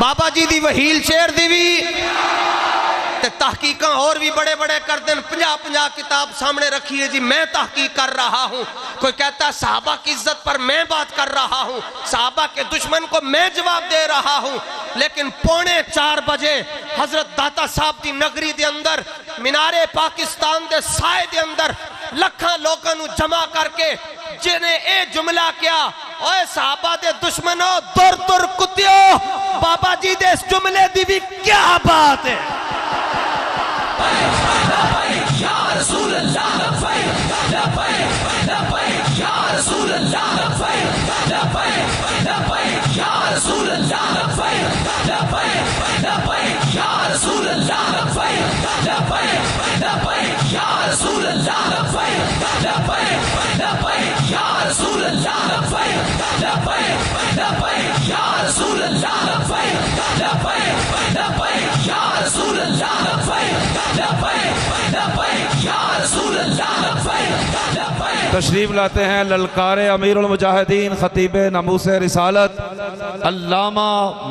بابا جی دی wheel chair دی بھی تے تحقیقاں اور بھی بڑے بڑے کر دیں 50 کتاب سامنے رکھیے جی میں تحقیق کر رہا ہوں کوئی کہتا ہے صحابہ کی عزت پر میں بات کر رہا ہوں صحابہ کے دشمن کو میں جواب دے رہا ہوں لیکن 3:45 بجے حضرت داتا صاحب دی نگری دے اندر مینارے پاکستان دے سائے دے اندر لکھاں لوگاں نو جمع کر کے جنہیں اے جملہ کیا اوے صحابہ دے دشمنوں دور دور کتیو بابا جی دے اس جملے دی بھی کیا بات ہے لبیک یا رسول اللہ لبیک لبیک لبیک یا رسول اللہ لبیک لبیک لبیک یا رسول اللہ لبیک لبیک لبیک یا رسول اللہ لبیک لبیک لبیک یا رسول اللہ لبیک لبیک لبیک یا رسول اللہ لبیک لبیک لبیک یا رسول اللہ لبیک لبیک لبیک یا رسول اللہ تشریف لاتے ہیں للکار امیر المجاہدین خطیب ناموس رسالت علامہ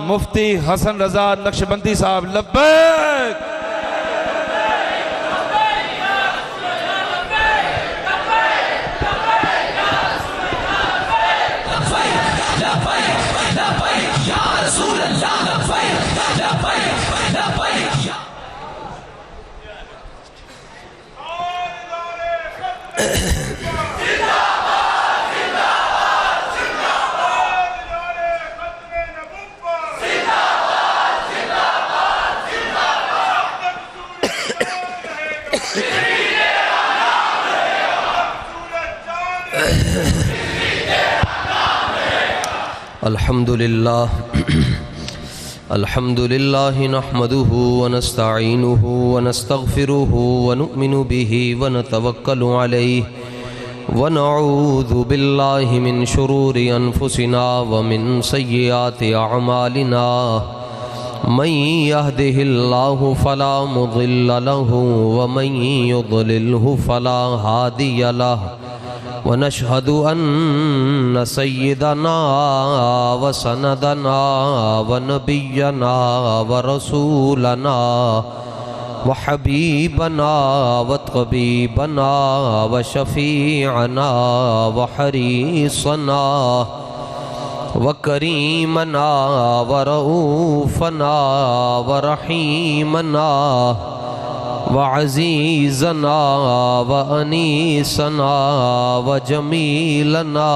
مفتی حسن رضا نقشبندی صاحب لبیک الحمد لله نحمده ونستعينه ونستغفره ونؤمن به ونتوكل عليه ونعوذ بالله من شرور أنفسنا ومن سيئات أعمالنا من يهده الله فلا مضل له ومن يضلله فلا هادي له ونشهد أن سيدنا وسندنا ونبينا ورسولنا وحبيبنا وطبيبنا وشفيعنا وحريصنا وكريمنا ورؤوفنا ورحيمنا وعزيزنا وأنيسنا وجميلنا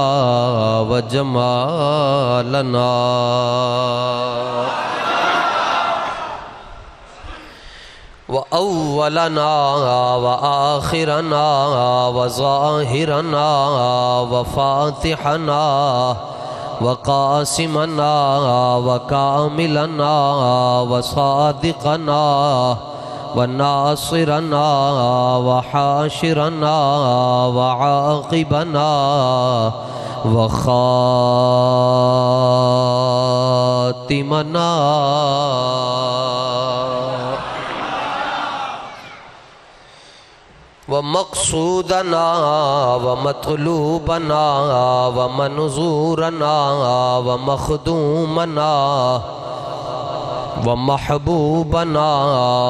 وجمالنا وأولنا وآخرنا وظاهرنا وفاتحنا وقاسمنا وكاملنا وصادقنا وناصرنا وحاشرنا وعاقبنا وخاتمنا ومقصودنا ومطلوبنا ومنظورنا ومخدومنا ومحبوبنا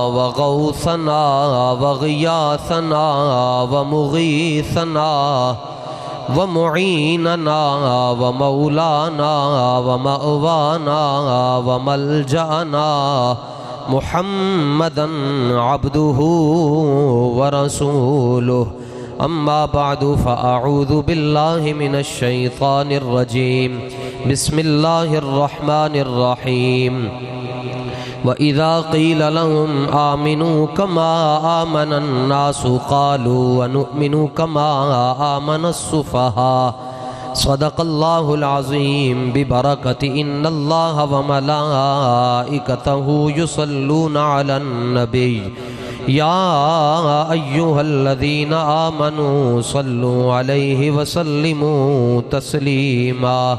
وغوثنا وغياثنا ومغيثنا ومعيننا ومولانا ومأوانا وملجأنا محمدًا عبده ورسوله أما بعد فأعوذ بالله من الشيطان الرجيم بسم الله الرحمن الرحيم وإذا قيل لهم آمنوا كما آمن الناس قالوا ونؤمن كما آمن السفهاء صدق الله العظيم ببركة إن الله وملائكته يصلون على النبي يا أيها الذين آمنوا صلوا عليه وسلموا تسليما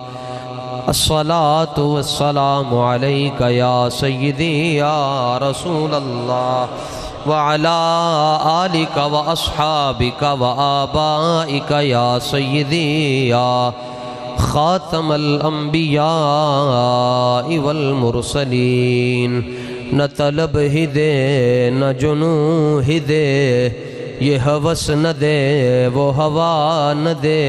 الصلاة والسلام عليك يا سيدي يا رسول الله وعلى آلك وأصحابك وآبائك يا سيدي يا خاتم الانبیاء والمرسلین، نہ طلب ہی دے نہ جنو ہی دے، یہ ہوس نہ دے وہ ہوا نہ دے،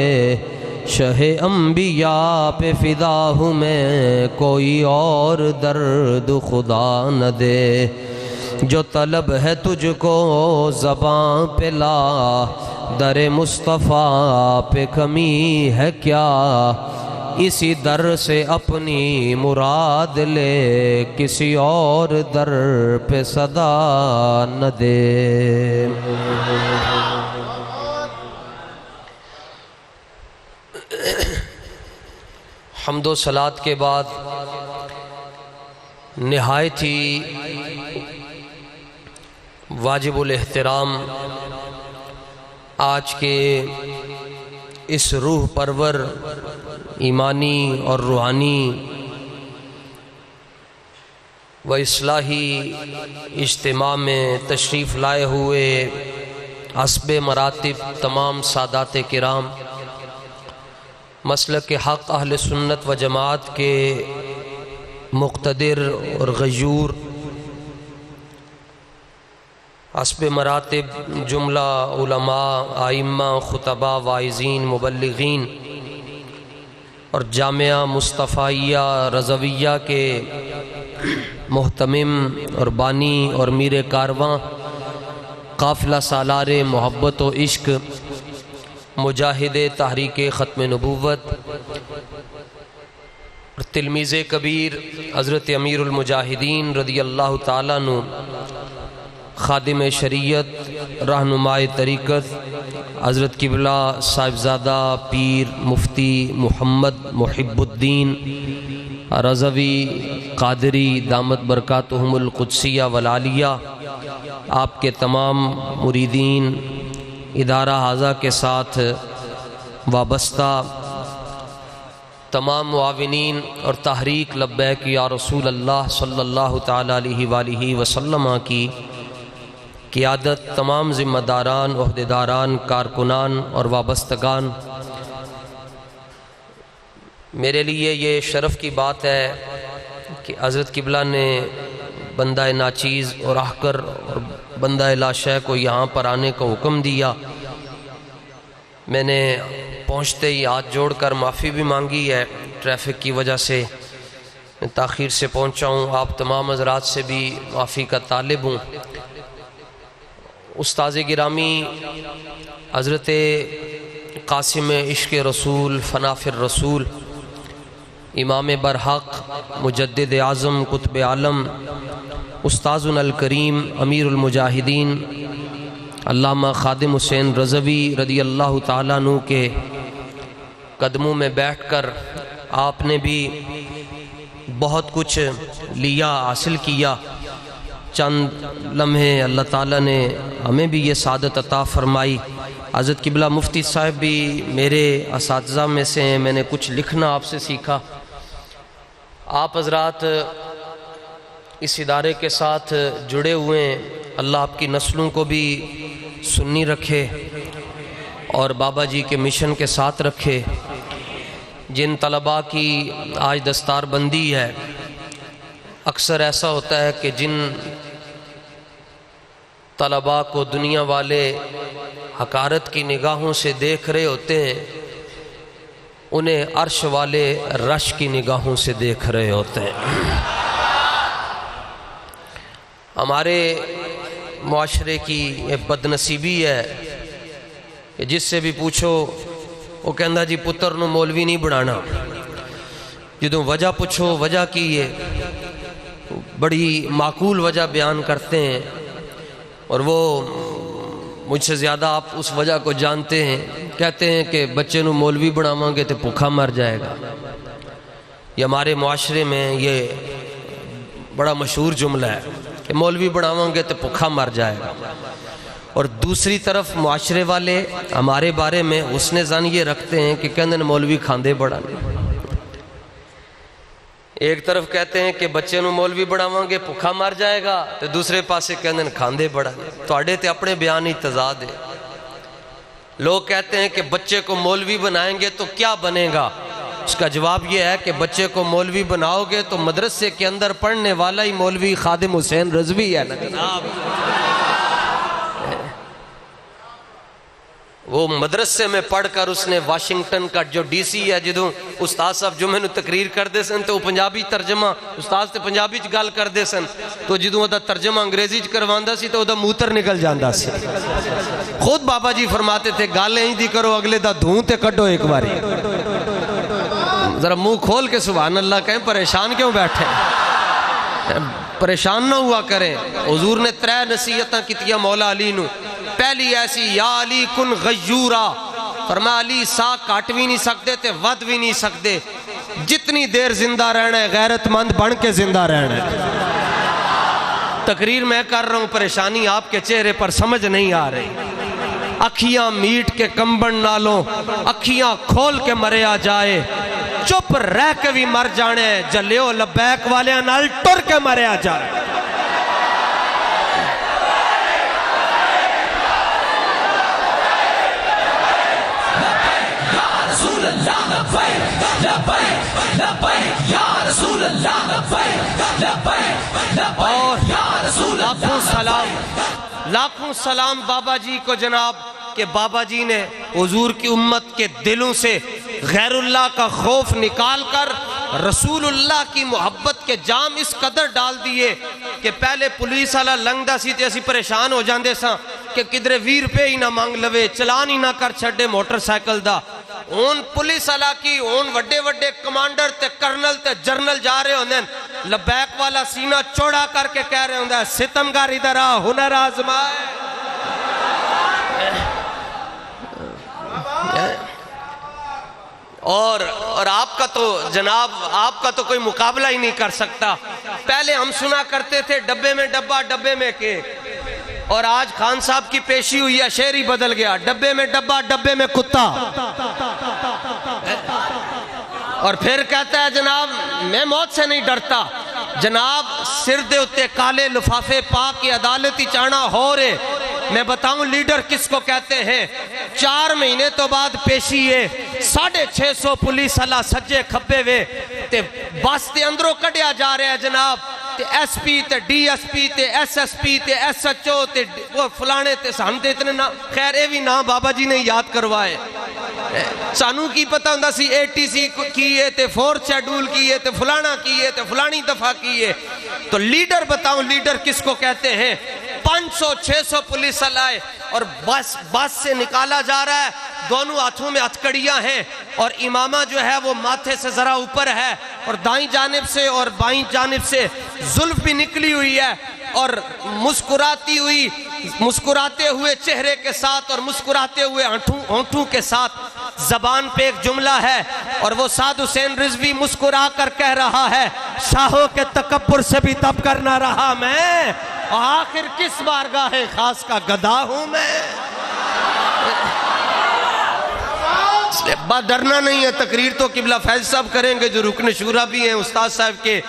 شہ انبیاء پہ فدا ہوں میں، کوئی اور درد خدا نہ دے۔ جو طلب ہے تجھ کو زباں پہ لا، در مصطفیٰ پہ کمی ہے کیا، اسی در سے اپنی مراد لے، کسی اور در پہ صدا نہ دے۔ حمد و صلات کے بعد نہایت ہی واجب الاحترام آج کے اس روح پرور ایمانی اور روحانی و اصلاحی اجتماع میں تشریف لائے ہوئے حسب مراتب تمام سادات کرام، مسلک حق اہل سنت و جماعت کے مقتدر اور غیور، حسب مراتب جملہ علماء، ائمہ، خطباء، واعظین، مبلغین اور جامعہ مصطفیہ رضویہ کے محتمم اور بانی اور میر کارواں، قافلہ سالار محبت و عشق، مجاہد تحریک ختم نبوت اور تلمیذ کبیر حضرت امیر المجاہدین رضی اللہ تعالیٰ عنہ، خادم شریعت، رہنمائے طریقت، حضرت قبلہ صاحبزادہ پیر مفتی محمد محب الدین رضوی قادری دامت برکاتہم القدسیہ والعالیہ، آپ کے تمام مریدین، ادارہ حاضہ کے ساتھ وابستہ تمام معاونین اور تحریک لبیک یا رسول اللہ صلی اللہ تعالیٰ علیہ وآلہ وسلم کی قیادت، تمام ذمہ داران، عہدیداران، کارکنان اور وابستگان، میرے لیے یہ شرف کی بات ہے کہ حضرت قبلہ نے بندہ ناچیز اور احقر اور بندہ لاشے کو یہاں پر آنے کا حکم دیا۔ میں نے پہنچتے ہی ہاتھ جوڑ کر معافی بھی مانگی ہے، ٹریفک کی وجہ سے تاخیر سے پہنچا ہوں، آپ تمام حضرات سے بھی معافی کا طالب ہوں۔ استاذ گرامی حضرت قاسم عشق رسول فناف الرسول، امام برحق، مجدد اعظم، قطب عالم، استاذنا الکریم امیر المجاہدین علامہ خادم حسین رضوی رضی اللہ تعالیٰ عنہ کے قدموں میں بیٹھ کر آپ نے بھی بہت کچھ لیا، حاصل کیا۔ چند لمحے اللہ تعالیٰ نے ہمیں بھی یہ سعادت عطا فرمائی۔ حضرت قبلہ مفتی صاحب بھی میرے اساتذہ میں سے ہیں، میں نے کچھ لکھنا آپ سے سیکھا۔ آپ حضرات اس ادارے کے ساتھ جڑے ہوئے ہیں، اللہ آپ کی نسلوں کو بھی سنی رکھے اور بابا جی کے مشن کے ساتھ رکھے۔ جن طلباء کی آج دستار بندی ہے، اکثر ایسا ہوتا ہے کہ جن طلباء کو دنیا والے حقارت کی نگاہوں سے دیکھ رہے ہوتے ہیں، انہیں عرش والے رش کی نگاہوں سے دیکھ رہے ہوتے ہیں۔ ہمارے معاشرے کی یہ بدنصیبی ہے کہ جس سے بھی پوچھو وہ کہندا جی پتر نو مولوی نہیں بنانا، جدوں وجہ پوچھو وجہ کی ہے بڑی معقول وجہ بیان کرتے ہیں، اور وہ مجھ سے زیادہ آپ اس وجہ کو جانتے ہیں۔ کہتے ہیں کہ بچے نو مولوی بناواں گے تو بھوکا مر جائے گا۔ یہ ہمارے معاشرے میں یہ بڑا مشہور جملہ ہے کہ مولوی بناواں گے تو بھوکا مر جائے گا، اور دوسری طرف معاشرے والے ہمارے بارے میں حسن ظن یہ رکھتے ہیں کہ کہندے مولوی کھاندے بڑا نہیں۔ ایک طرف کہتے ہیں کہ بچے نو مولوی بناواں گے بھوکا مر جائے گا، تو دوسرے پاسے کہندے کھاندے بڑا نہیں۔ تواڈے تے اپنے بیان ہی تضاد ہے۔ لوگ کہتے ہیں کہ بچے کو مولوی بنائیں گے تو کیا بنے گا، اس کا جواب یہ ہے کہ بچے کو مولوی بناؤ گے تو مدرسے کے اندر پڑھنے والا ہی مولوی خادم حسین رضوی ہے نا جناب. وہ مدرسے میں پڑھ کر اس نے واشنگٹن کا جو ڈی سی ہے جدوں استاد صاحب جمعے نو تقریر کردے سن تو پنجابی ترجمہ استاد تے پنجابی چ گل کردے سن تو جدوں دا ترجمہ انگریزی چ کرواندا سی تو دا موتر نکل جاندا سی. خود بابا جی فرماتے تھے گل انج دی کرو اگلے دا دھوں تے کڈو ایک باری. ذرا منہ کھول کے سبحان اللہ کہیں, پریشان کیوں بیٹھے, پریشان نہ ہوا کریں. حضور نے 3 نصیحتاں کیتیاں مولا علی نو. پہلی ایسی یا علی کن غیورا, فرمایا علی سا کٹ بھی نہیں سکتے تے ود بھی نہیں سکتے, جتنی دیر زندہ رہنا ہے غیرت مند بن کے زندہ رہنا ہے. تقریر میں کر رہا ہوں, پریشانی آپ کے چہرے پر سمجھ نہیں آ رہی. اکھیاں میٹ کے کمبن نالوں اکھیاں کھول کے مریا جائے, چپ رہ کے بھی مر جانے, جلیو لبیک والے نال ٹر کے مریا جائے. اور لاکھوں سلام بابا جی کو جناب کہ بابا جی نے حضور کی امت کے دلوں سے غیر اللہ کا خوف نکال کر رسول اللہ کی محبت کے جام اس قدر ڈال دیے کہ پہلے پولیس والا لنگدا سی تے اسی پریشان ہو جاندے ساں کہ کدھر 20 روپے ہی نہ مانگ لوے, چلان ہی نہ کر چھڑے موٹر سائیکل دا. اون پولیس والا کی اون وڈے وڈے کمانڈر تے کرنل تے جرنل جا رہے ہوندے, لبیک والا سینہ چوڑا کر کے کہہ رہے ہوندے ستمگار ادھر آ ہنر آزمائے. اور آپ کا تو جناب آپ کا تو کوئی مقابلہ ہی نہیں کر سکتا. پہلے ہم سنا کرتے تھے ڈبے میں ڈبہ ڈبے میں کیک, اور آج خان صاحب کی پیشی ہوئی ہے, شعر ہی بدل گیا, ڈبے میں ڈبہ ڈبے میں کتا. اور پھر کہتا ہے جناب میں موت سے نہیں ڈرتا. جناب سر دے اتے کالے لفافے پا کے عدالتی چانا ہو رہے. میں بتاؤں لیڈر کس کو کہتے ہیں. 4 مہینے تو بعد پیشی ہے, 650 پولیس اللہ سجے کھبے وے تے بس تے اندروں کڑیا جا رہے ہیں جناب, تے ایس پی تے ڈی ایس پی تے ایس ایس پی تے ایس ایچ او تے فلانے تے ہم تے اتنے نا, خیر اے بھی نام بابا جی نے یاد کروائے. سانو کی پتہ ہوندا سی اے ٹی سی کیے تے 4th شیڈول کیے تے فلانا کیے تے فلانی دفعہ کیے. تو لیڈر بتاؤں لیڈر کس کو کہتے ہیں. 500-600 پولیس لائے اور بس سے نکالا جا رہا ہے, دونوں ہاتھوں میں ہتھکڑیاں ہیں اور امامہ جو ہے وہ ماتھے سے ذرا اوپر ہے, اور دائیں جانب سے اور بائیں جانب سے زلف بھی نکلی ہوئی ہے, اور مسکراتے ہوئے چہرے کے ساتھ اور مسکراتے ہوئے ہونٹوں کے ساتھ زبان پہ ایک جملہ ہے, اور وہ سعد حسین رضوی مسکرا کر کہہ رہا ہے شاہوں کے تکبر سے بھی دب کر نہ رہا میں, آخر کس بارگاہ خاص کا گدا ہوں میں. بات ڈرنا نہیں ہے, تقریر تو قبلہ فیض صاحب کریں گے جو رکن شورا بھی ہیں, استاد صاحب کے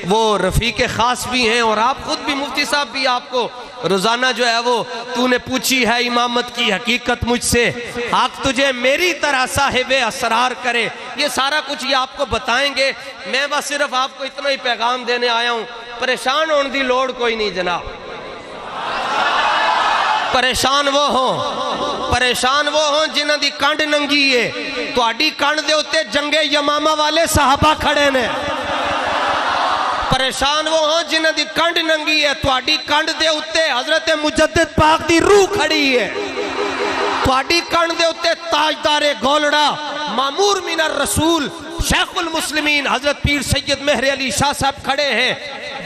وہ رفیق خاص بھی ہیں, اور آپ خود بھی مفتی صاحب بھی آپ کو روزانہ جو ہے وہ تو نے پوچھی ہے امامت کی حقیقت مجھ سے, حق تجھے میری طرح صاحب اسرار کرے, یہ سارا کچھ یہ آپ کو بتائیں گے. میں بس صرف آپ کو اتنا ہی پیغام دینے آیا ہوں, پریشان ہونے دی لوڑ کوئی نہیں جناب. پریشان وہ ہوں جنہاں دی کنڈ ننگی ہے. تو آڈی کنڈ دے ہوتے جنگ یمامہ والے صحابہ کھڑے نے. پریشان وہ ہوں جنہاں دی کنڈ ننگی ہے. تو آڈی کنڈ دے ہوتے حضرت مجدد پاک دی روح کھڑی ہے. تو آڈی کنڈ دے ہوتے تاجدار گولڑا مامور من الرسول شیخ المسلمین حضرت پیر سید مہر علی شاہ صاحب کھڑے ہیں.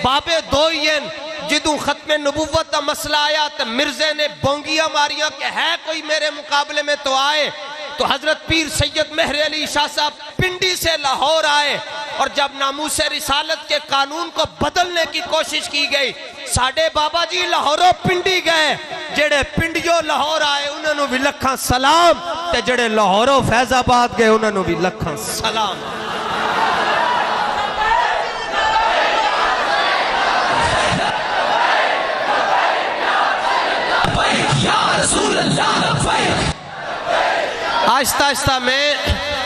بابے دوئین جدوں ختم نبوت دا مسئلہ آیا تو مرزے نے بونگیاں ماریاں کہ ہے کوئی میرے مقابلے میں تو آئے. تو حضرت پیر سید مہر علی شاہ صاحب پنڈی سے لاہور آئے, اور جب ناموس رسالت کے قانون کو بدلنے کی کوشش کی گئی, ساڑھے بابا جی لاہوروں پنڈی گئے. جڑے پنڈیوں لاہور آئے انہوں نے بھی لکھاں سلام, تے جڑے لاہوروں فیض آباد گئے انہوں نے بھی لکھاں سلام. آہستہ آہستہ میں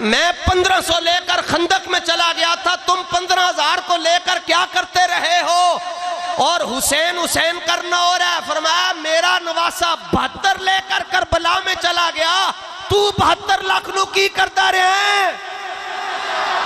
میں 1500 لے کر خندق میں چلا گیا تھا، تم 15,000 کو لے کر کیا کرتے رہے ہو؟ اور حسین حسین کرنا ہو رہا ہے۔ فرمایا میرا نواسا 72 لے کر کربلا میں چلا گیا، تو 72 لاکھ نو کی کرتا رہے ہیں؟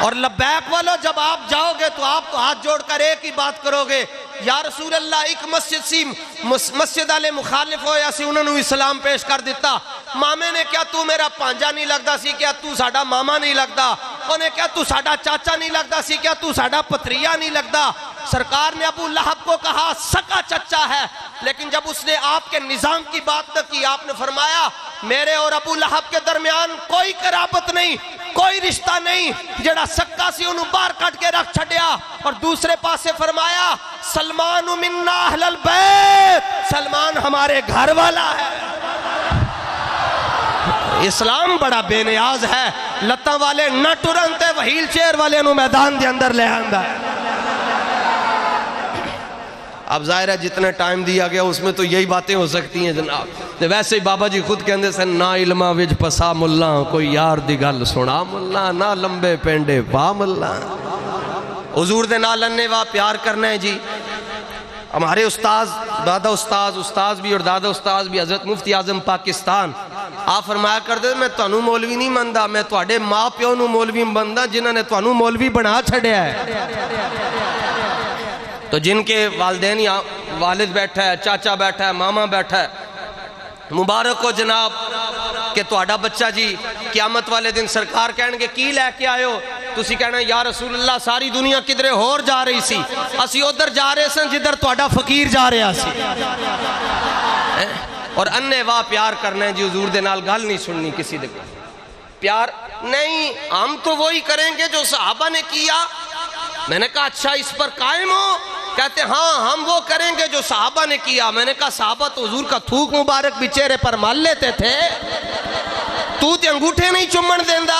اور لبیک والو جب آپ جاؤ گے تو آپ تو ہاتھ جوڑ کر ایک ہی بات کرو گے، یا رسول اللہ ایک مسجد سی مسجد والے مخالف ہو یا سی انہوں نے اسلام پیش کر دیتا، مامے نے کیا تو میرا پانجا نہیں لگتا سی، کیا تو ساڈا ماما نہیں لگتا، انہیں کیا تو ساڈا چاچا نہیں لگتا سی، کیا تو ساڈا پتریا نہیں لگتا۔ سرکار نے ابو لہب کو کہا سکا چچا ہے، لیکن جب اس نے آپ کے نظام کی بات نہ کی، آپ نے فرمایا میرے اور ابو لہب کے درمیان کوئی قرابت نہیں، کوئی رشتہ نہیں، جڑا سکا سی انہوں باہر کٹ کے رکھ چھڑیا۔ اور دوسرے پاس سے فرمایا سلمان منا اہل البیت، سلمان ہمارے گھر والا ہے۔ اسلام بڑا بے نیاز ہے، لتاں والے نہ ٹرنتے وہیل چیئر والے انہوں میدان دے اندر لے آندہ ہے۔ اب ظاہر ہے جتنے ٹائم دیا گیا اس میں تو یہی باتیں ہو سکتی ہیں جناب۔ ویسے ہی بابا جی خود کہندے سے نا علمہ وج پسا ملا، کوئی یار دی گل سنا ملا، نہ لمبے پینڈے پا ملا۔ حضور دے نال اننے وا پیار کرنا ہے جی۔ ہمارے استاذ، دادا استاذ بھی اور دادا استاذ بھی، حضرت مفتی اعظم پاکستان، آپ فرمایا کرتے میں تانوں مولوی نہیں مندا، میں تواڈے ماں پیو نوں مولوی مندا جنہاں نے تانوں مولوی بنا چھڑیا ہے۔ تو جن کے والدین یا والد بیٹھا ہے، چاچا بیٹھا ہے، ماما بیٹھا ہے، مبارک ہو جناب کہ تہاڈا بچہ جی قیامت والے دن سرکار کہن گے کی لے کے آئے ہو، تسی کہنا یا رسول اللہ ساری دنیا کدھرے ہور جا رہی سی، اسی ادھر جا رہے سن جدھر تہاڈا فقیر جا رہا سی۔ اور اننے واہ پیار کرنا ہے جی، حضور دے نال گل نہیں سننی کسی دے پیار نہیں، ہم تو وہی کریں گے جو صحابہ نے کیا۔ میں نے کہا اچھا اس پر قائم ہو؟ کہتے ہاں ہم وہ کریں گے جو صحابہ نے کیا۔ میں نے کہا صحابہ تو حضور کا تھوک مبارک بھی چہرے پر مال لیتے تھے، تو تے انگوٹھے نہیں چمن دیندہ،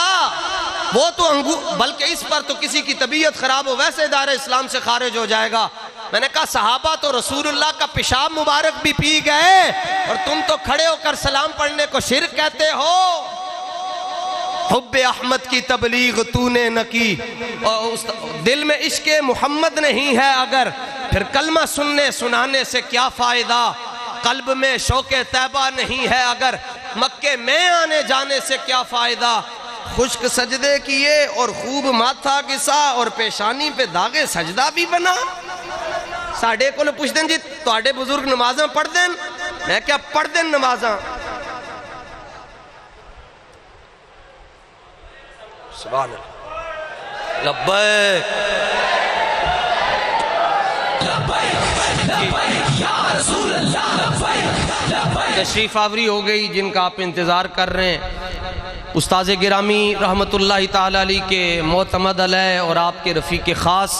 وہ تو بلکہ اس پر تو کسی کی طبیعت خراب ہو ویسے دائرہ اسلام سے خارج ہو جائے گا۔ میں نے کہا صحابہ تو رسول اللہ کا پیشاب مبارک بھی پی گئے اور تم تو کھڑے ہو کر سلام پڑھنے کو شرک کہتے ہو۔ حب احمد کی تبلیغ تو نے نہ کی، دل میں عشق محمد نہیں ہے اگر، پھر کلمہ سننے سنانے سے کیا فائدہ، قلب میں شوق طیبہ نہیں ہے اگر، مکے میں آنے جانے سے کیا فائدہ، خشک سجدے کیے اور خوب ماتھا گسا اور پیشانی پہ داغے سجدہ بھی بنا۔ ساڑھے کو لو پوچھ دیں جی تواڈے بزرگ نمازاں پڑھ دیں؟ میں کیا پڑھ دیں نمازاں؟ سبحان اللہ، لبیک تشریف آوری ہو گئی جن کا آپ انتظار کر رہے ہیں، استاذ گرامی رحمت اللہ تعالی علیہ کے معتمد علیہ اور آپ کے رفیق خاص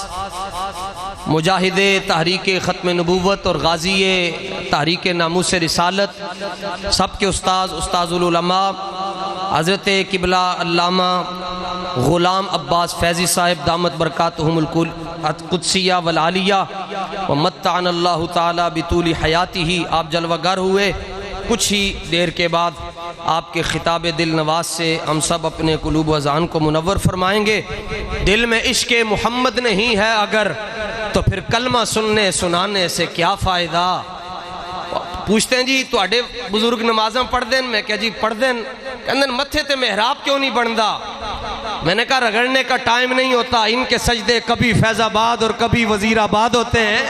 مجاہد تحریک ختم نبوت اور غازی تحریک ناموس رسالت، سب کے استاذ العلماء حضرت قبلہ علامہ غلام عباس فیضی صاحب دامت برکاتہم القدسیہ والعالیہ ومتعن اللہ تعالی بطول حیاتہ، آپ جلوہ گر ہوئے۔ کچھ ہی دیر کے بعد آپ کے خطاب دل نواز سے ہم سب اپنے قلوب و اذہان کو منور فرمائیں گے۔ دل میں عشق محمد نہیں ہے اگر، تو پھر کلمہ سننے سنانے سے کیا فائدہ۔ پوچھتے ہیں جی تواڈے بزرگ نمازاں پڑھ دیں؟ میں کہا جی پڑھ دیں۔ کہندے متھے تے محراب کیوں نہیں بندا؟ میں نے کہا رگڑنے کا ٹائم نہیں ہوتا، ان کے سجدے کبھی فیض آباد اور کبھی وزیر آباد ہوتے ہیں،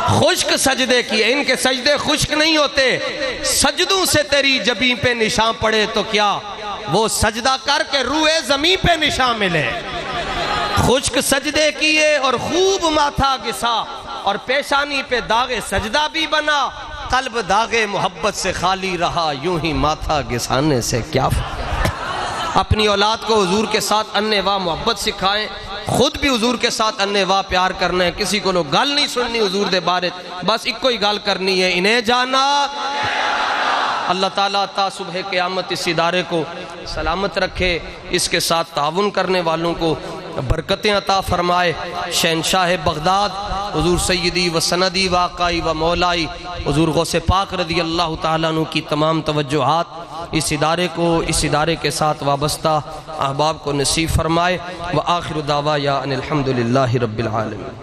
خشک سجدے کیے، ان کے سجدے خشک نہیں ہوتے۔ سجدوں سے تیری جبیں پہ نشان پڑے تو کیا، وہ سجدہ کر کے روئے زمین پہ نشان ملے۔ خشک سجدے کیے اور خوب ماتھا گسا اور پیشانی پہ داغے سجدہ بھی بنا، قلب داغے محبت سے خالی رہا، یوں ہی ماتھا گسانے سے کیا فائدہ۔ اپنی اولاد کو حضور کے ساتھ اننے واہ محبت سکھائیں، خود بھی حضور کے ساتھ اننے واہ پیار کرنا ہے، کسی کو لوگ گل نہیں سننی حضور دے بارے، بس ایک کوئی گل کرنی ہے، انہیں جانا۔ اللہ تعالیٰ تا صبح قیامت اس ادارے کو سلامت رکھے، اس کے ساتھ تعاون کرنے والوں کو برکتیں عطا فرمائے۔ شہنشاہ بغداد حضور سیدی و سندی و آقائی و مولائی حضور غوث پاک رضی اللہ تعالیٰ عنہ کی تمام توجہات اس ادارے کو، اس ادارے کے ساتھ وابستہ احباب کو نصیب فرمائے۔ وآخر دعوایا ان الحمدللہ رب العالمین۔